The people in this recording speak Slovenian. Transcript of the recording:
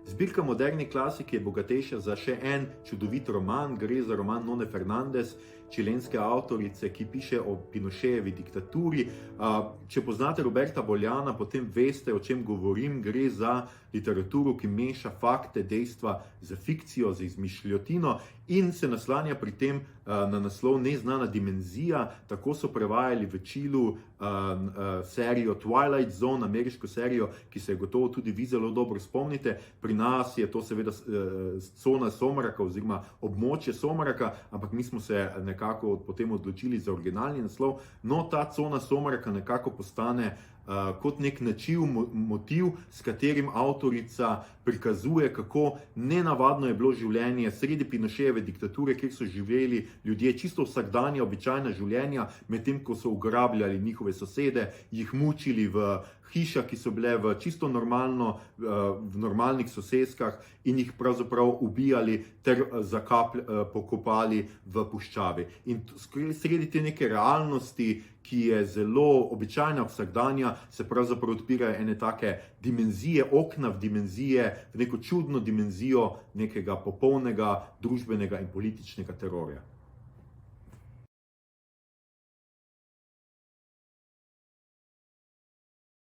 Zbirka moderne klasike je bogatejša za še en čudovit roman, gre za roman None Fernandez, čilenske avtorice, ki piše o Pinochejevi diktaturi. Če poznate Roberta Boljana, potem veste, o čem govorim. Gre za literaturo, ki meša fakte, dejstva z fikcijo, z izmišljotino in se naslanja pri tem na naslov Neznana dimenzija. Tako so prevajali v Čilu serijo Twilight Zone, ameriško serijo, ki se je gotovo tudi vi zelo dobro spomnite. Pri nas je to seveda cona Somraka oziroma območje Somraka, ampak mi smo se nekako potem odločili za originalni naslov. No, ta cona Somraka nekako postane kot nek načiv, motiv, s katerim avtorica prikazuje, kako nenavadno je bilo življenje sredi Pinochejeve diktature, kjer so živeli ljudje čisto vsakdanja, običajna življenja, medtem ko so ugrabljali njihove sosede, jih mučili v hišah, ki so bile v čisto v normalnih soseskah in jih pravzaprav ubijali ter pokopali v puščavi. In sredi te neke realnosti, ki je zelo običajna, vsakdanja, se pravzaprav odpirajo ene take dimenzije, okna v dimenzije, v neko čudno dimenzijo nekega popolnega družbenega in političnega terorja.